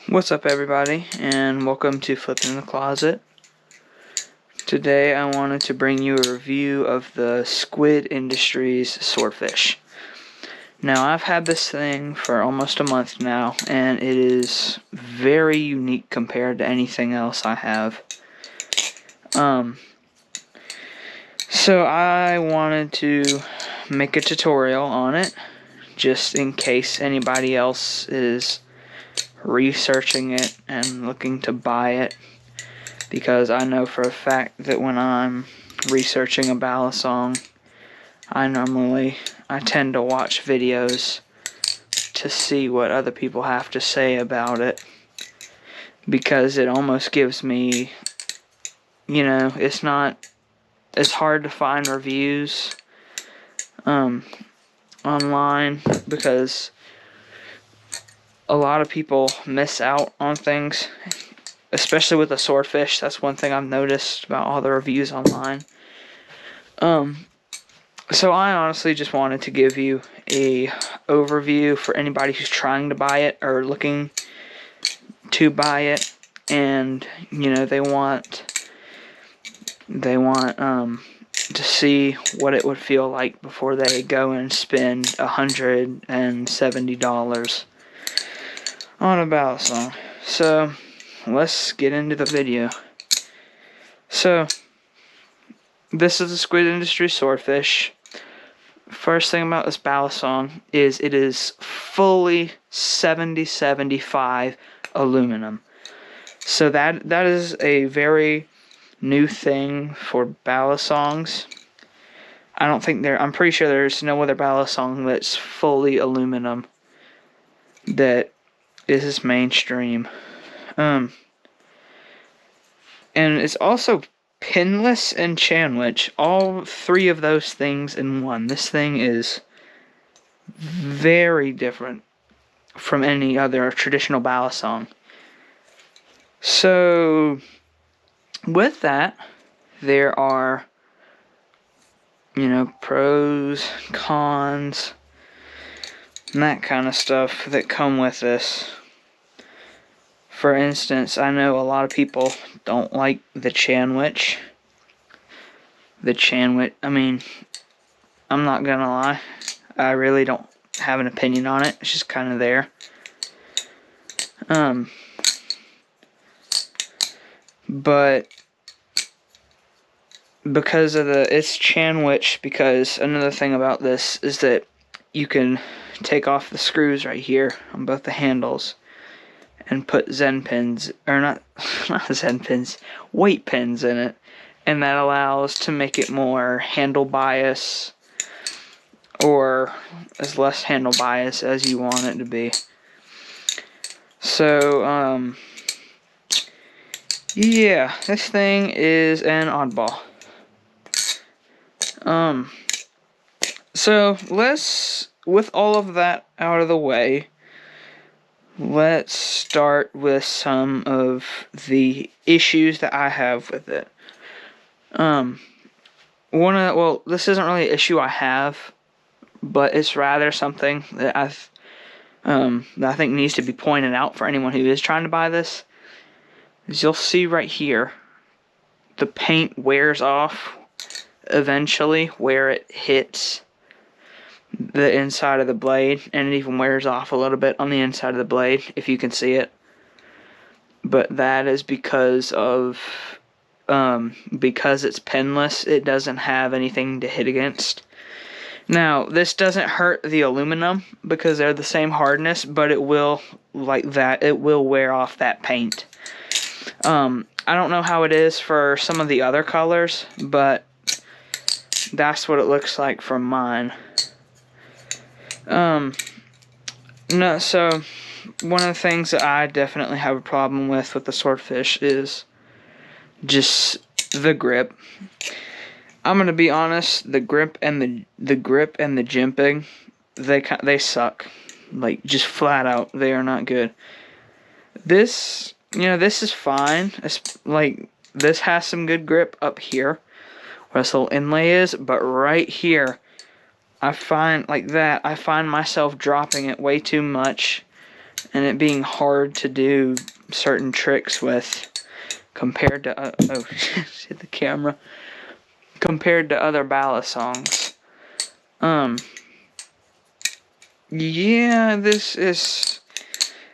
What's up, everybody, and welcome to Flippin' in the Closet. Today I wanted to bring you a review of the Squid Industries Swordfish. Now, I've had this thing for almost a month now, and it is very unique compared to anything else I have. So I wanted to make a tutorial on it, just in case anybody else is researching it and looking to buy it, because I know for a fact that when I'm researching a Balisong, I tend to watch videos to see what other people have to say about it, because it almost gives me, it's hard to find reviews online, because a lot of people miss out on things, especially with the swordfish. That's one thing I've noticed about all the reviews online. So I honestly just wanted to give you a overview for anybody who's trying to buy it or looking to buy it, and they want to see what it would feel like before they go and spend $170 on a Balisong. So let's get into the video. So this is the Squid Industry Swordfish. First thing about this Balisong is it is fully 70-75 aluminum. So that is a very new thing for Balisongs. I'm pretty sure there's no other Balisong that's fully aluminum that is mainstream. And it's also pinless and chanwich, all three of those things in one. This thing is very different from any other traditional Balisong. So with that, there are pros, cons, and that kind of stuff that come with this. For instance, I know a lot of people don't like the chanwich. I mean, I'm not gonna lie, I really don't have an opinion on it. It's just kind of there. But because of it's chanwich, because another thing about this is that you can take off the screws right here on both the handles and put Zen pins, or not Zen pins, weight pins in it, and that allows to make it more handle bias, or as less handle bias as you want it to be. So, yeah, this thing is an oddball. So with all of that out of the way, let's start with some of the issues that I have with it. This isn't really an issue I have, but it's rather something that I think needs to be pointed out for anyone who is trying to buy this. As you'll see right here, the paint wears off eventually where it hits the inside of the blade, and it even wears off a little bit on the inside of the blade, if you can see it. But that is because it's pinless, it doesn't have anything to hit against. Now, this doesn't hurt the aluminum because they're the same hardness, but it will, it will wear off that paint. I don't know how it is for some of the other colors, but that's what it looks like from mine. So one of the things that I definitely have a problem with the Swordfish is just the grip. I'm gonna be honest, the grip and the Gimping, they suck. Like, just flat out, they are not good. This, this is fine. It's like, this has some good grip up here where this little inlay is, but right here, I find myself dropping it way too much and it being hard to do certain tricks with compared to oh hit the camera, compared to other Balisongs. Yeah, this is,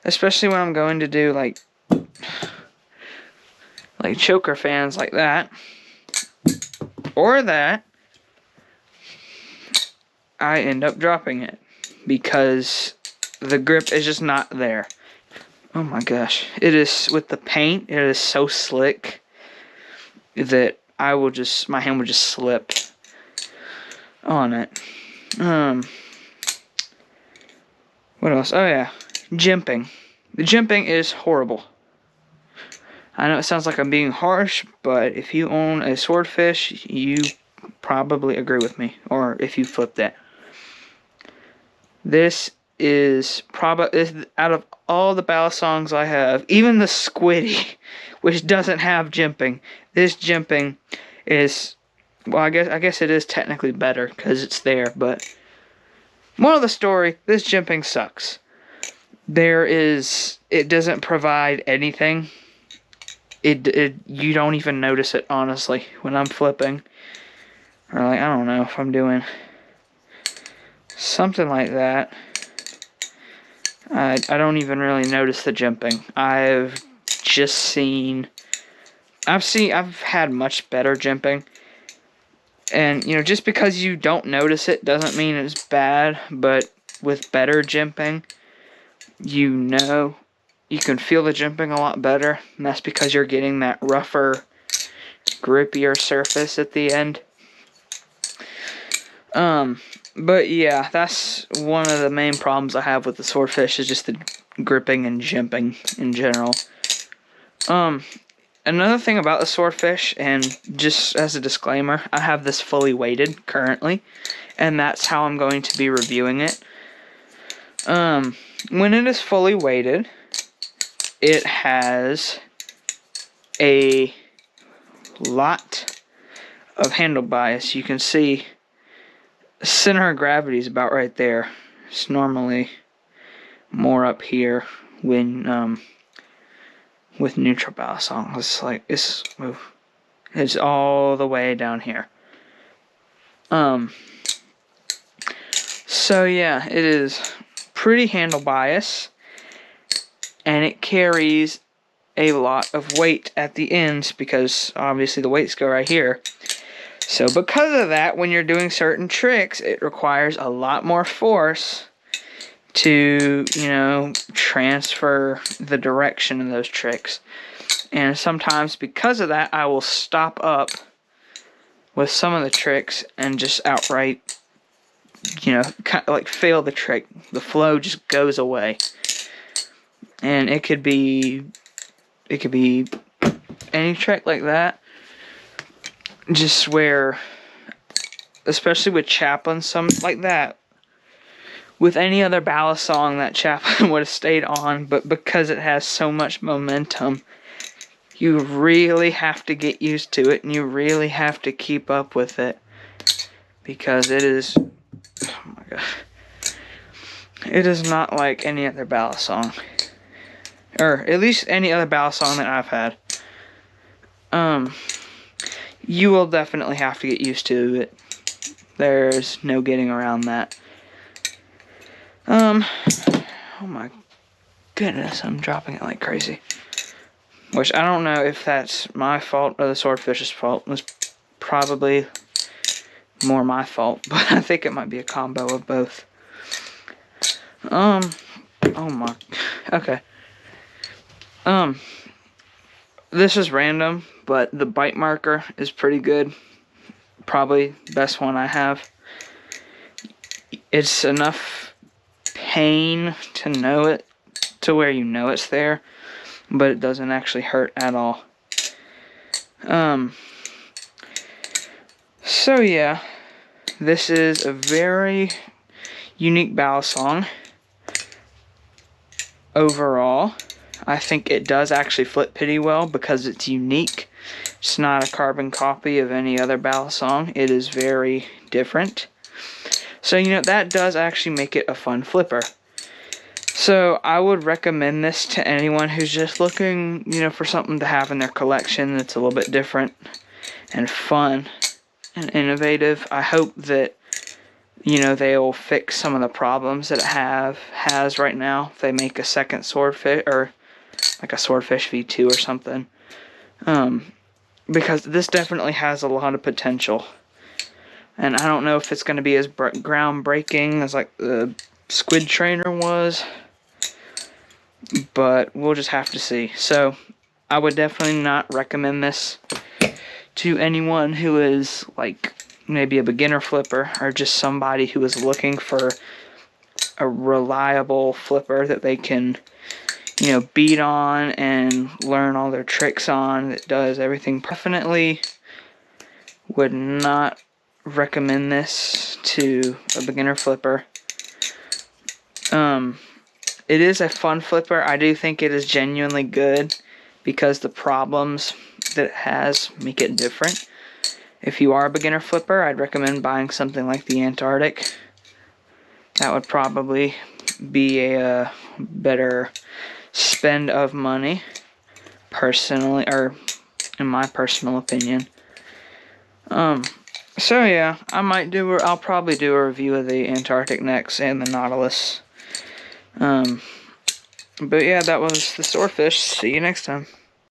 especially when I'm going to do like choker fans like that or that, I end up dropping it because the grip is just not there. Oh my gosh, it is, with the paint, it is so slick that my hand will just slip on it. What else? Oh yeah, gimping. The gimping is horrible. I know it sounds like I'm being harsh, but if you own a Swordfish, you probably agree with me, or if you flipped it. This is probably, out of all the Balisongs I have, even the Squiddy, which doesn't have gimping, this gimping is, well, I guess it is technically better because it's there, but moral of the story, this gimping sucks. It doesn't provide anything. You don't even notice it, honestly, when I'm flipping. Or like, I don't know, if I'm doing something like that, I don't even really notice the gimping. I've had much better gimping. And, you know, just because you don't notice it doesn't mean it's bad, but with better gimping, you know, you can feel the gimping a lot better, and that's because you're getting that rougher, grippier surface at the end. But yeah, that's one of the main problems I have with the Swordfish, is just the gripping and gimping in general. Another thing about the Swordfish, and just as a disclaimer, I have this fully weighted currently, and that's how I'm going to be reviewing it. When it is fully weighted, it has a lot of handle bias. You can see center of gravity is about right there. It's normally more up here when with neutral Balisong. It's all the way down here. So yeah, it is pretty handle bias, and it carries a lot of weight at the ends because obviously the weights go right here. So because of that, when you're doing certain tricks, it requires a lot more force to, you know, transfer the direction of those tricks. And sometimes because of that, I will stop up with some of the tricks and just outright, you know, kind of like fail the trick. The flow just goes away. And it could be any trick like that. Just where, especially with Chaplin, something like that. With any other Balisong, that Chaplin would have stayed on, but because it has so much momentum, you really have to get used to it, and you really have to keep up with it, because it is, oh my god, it is not like any other Balisong, or at least any other Balisong that I've had. You will definitely have to get used to it. There's no getting around that. Oh my goodness, I'm dropping it like crazy. Which I don't know if that's my fault or the Swordfish's fault. It's probably more my fault, but I think it might be a combo of both. Oh my, okay. This is random, but the bite marker is pretty good. Probably the best one I have. It's enough pain to know it, to where you know it's there, but it doesn't actually hurt at all. So yeah, this is a very unique Balisong. Overall, I think it does actually flip pretty well because it's unique. It's not a carbon copy of any other Balisong. It is very different. So, you know, that does actually make it a fun flipper. So I would recommend this to anyone who's just looking, for something to have in their collection that's a little bit different and fun and innovative. I hope that, they'll fix some of the problems that it has right now. If they make a second Swordfish, or like a Swordfish V2 or something. Because this definitely has a lot of potential. And I don't know if it's going to be as groundbreaking as like the Squid trainer was. But we'll just have to see. So I would definitely not recommend this to anyone who is like maybe a beginner flipper or just somebody who is looking for a reliable flipper that they can, beat on and learn all their tricks on, that does everything. Definitely would not recommend this to a beginner flipper. It is a fun flipper. I do think it is genuinely good because the problems that it has make it different. If you are a beginner flipper, I'd recommend buying something like the Antarctic. That would probably be a better spend of money, personally, or in my personal opinion. So yeah, I'll probably do a review of the Antarctic next and the Nautilus. But yeah, that was the Swordfish. See you next time.